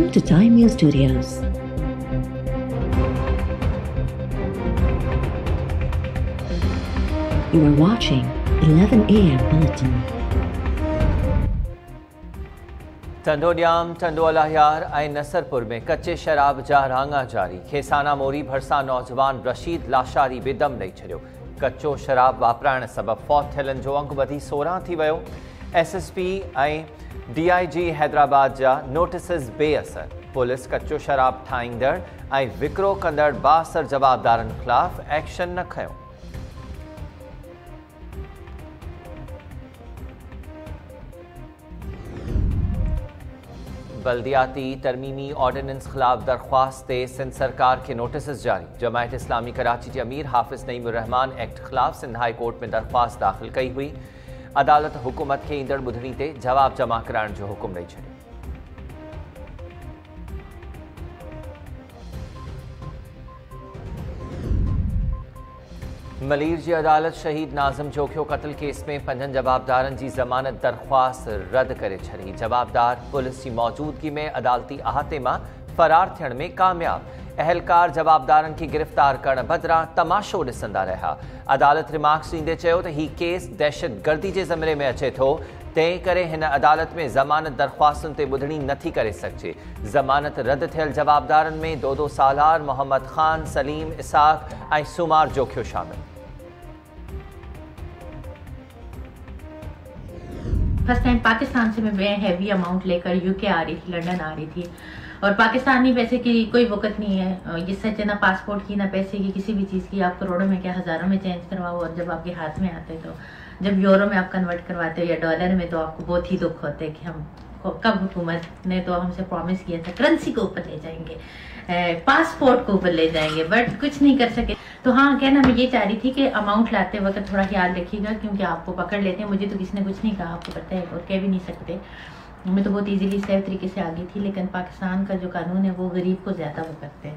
Welcome to Time News Studios. You are watching 11 AM Bulletin. टंडोडियाम टंडोलाहियार ऐं नसरपुर में कच्चे शराब जा रांगा जारी। खेसाना मोरी भरसा नौजवान रशीद लाशारी बि दम ॾेई छॾियो। कच्चो शराब वापराइण सबबि फौत थियलनि जो अंक वधी 16 थी वियो। SSP ऐं DIG हैदराबाद जा नोटिसिस बेअसर। पुलिस कच्चो शराब ठाहींदड़ ऐं विकिरो कंदड़ बासर जवाबदारनि ख़िलाफ़ एक्शन न खंयो। बल्दियाती तरमीमी ऑर्डिनेंस खिलाफ दरख्वास्त ते सिंध सरकार के नोटिस जारी। जमायत इस्लामी कराची के अमीर हाफिज नईमुर रहमान एक्ट खिलाफ सिंध हाई कोर्ट में दरख्वास्त दाखिल कई हुई। अदालत हुकूमत के ईंदड़ ॿुधणी ते जवाब जमा कराइण जो हुकुम ॾेई छॾियो। मलीर जी अदालत शहीद नाज़िम जोखियो कत्ल केस में 5 जवाबदारनि जी ज़मानत दरख्वास्त रद्द करे छॾी। जवाबदार पुलिस की मौजूदगी में अदालती अहाते मां फरार थियण में कामयाब। अहलकार जवाबदारनि खे गिरफ़्तार करण बदिरां तमाशो ॾिसंदा रहिया। अदालत रिमार्क्स ॾींदे चयो त हीउ केस दहशतगर्दी जे ज़मरे में अचे थो, तंहिं करे हिन अदालत में ज़मानत दरख्वास्तुनि ते ॿुधणी नथी करे सघिजे। ज़मानत रद्द थियल जवाबदारनि में दोदो सालार, मोहम्मद ख़ान, सलीम, इसाक ऐं सुमार जोखियो शामिल। फर्स्ट टाइम पाकिस्तान से मैं हैवी अमाउंट लेकर यूके आ रही थी, लंदन आ रही थी, और पाकिस्तानी पैसे की कोई वक़्त नहीं है। ये सच है, ना पासपोर्ट की ना पैसे की किसी भी चीज़ की। आप करोड़ों में क्या हज़ारों में चेंज करवाओ, और जब आपके हाथ में आते तो जब यूरो में आप कन्वर्ट करवाते हो या डॉलर में, तो आपको बहुत ही दुख होता है कि हम कब हुकूमत ने तो हमसे प्रॉमिस किया था करेंसी को ऊपर ले जाएंगे, पासपोर्ट को ऊपर ले जाएंगे, बट कुछ नहीं कर सके। तो हाँ, कहना मैं ये चाह रही थी कि अमाउंट लाते वक्त थोड़ा ख्याल रखिएगा, क्योंकि आपको पकड़ लेते हैं। मुझे तो किसी ने कुछ नहीं कहा, आपको पता है, और कह भी नहीं सकते। मैं तो बहुत इजीली सेफ तरीके से आ गई थी, लेकिन पाकिस्तान का जो कानून है वो गरीब को ज़्यादा वो करते हैं।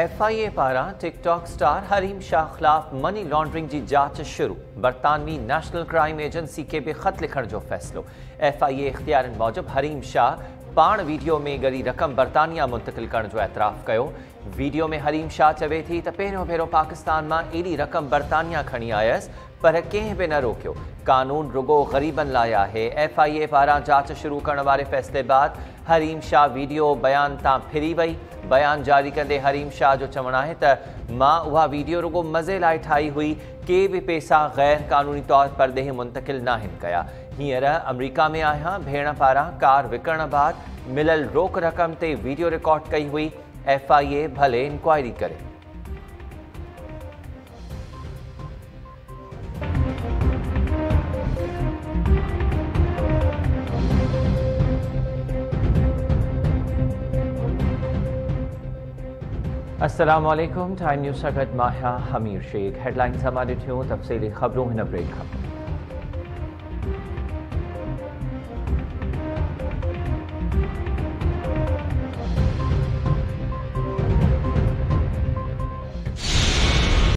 FIA पारां टिकटॉक स्टार हरीम शाह खिलाफ मनी लॉन्ड्रिंग की जांच शुरू। बरतानवी नेशनल क्राइम एजेंसी के भी ख़त लिखण जो फ़ैसिलो। FIA इख्तियारनि मूजिब हरीम शाह पाण वीडियो में ॻरी रक़म बरतानिया मुंतकिल करण जो एतराफ़ कयो। वीडियो में हरीम शाह चवे थी त पहिरियों भेरो पाकिस्तान मां एॾी रक़म बरतानिया खणी आयसि, पर कंहिं बि न रोकियो। कानून रुगो ग़रीबनि लाइ आहे। FIA पारां जांच शुरू करण वारे फ़ैसिले बाद हरीम शाह वीडियो बयान तां फिरी वई। बयान जारी कंदे हरीम शाह जो चवणु आहे त मां उहा वीडियो रुगो मज़े लाइ ठाही हुई, के बि पैसा गैर कानूनी तौर पर ॾे मुंतकिल नाहिनि कया। हींअर अमरीका में आहियां। भेण पारां कार विकिरण बाद मिलियल रोक रक़म ते वीडियो रिकॉर्ड कई हुई। FIA भले इंक्वायरी करे। अस्सलाम वालेकुम। टाइम न्यूज़ सां गॾु मां हमीर शेख। हेडलाइन्स मां ॾिठियूं, तफ़सीली ख़बरूं हिन ब्रेक खां।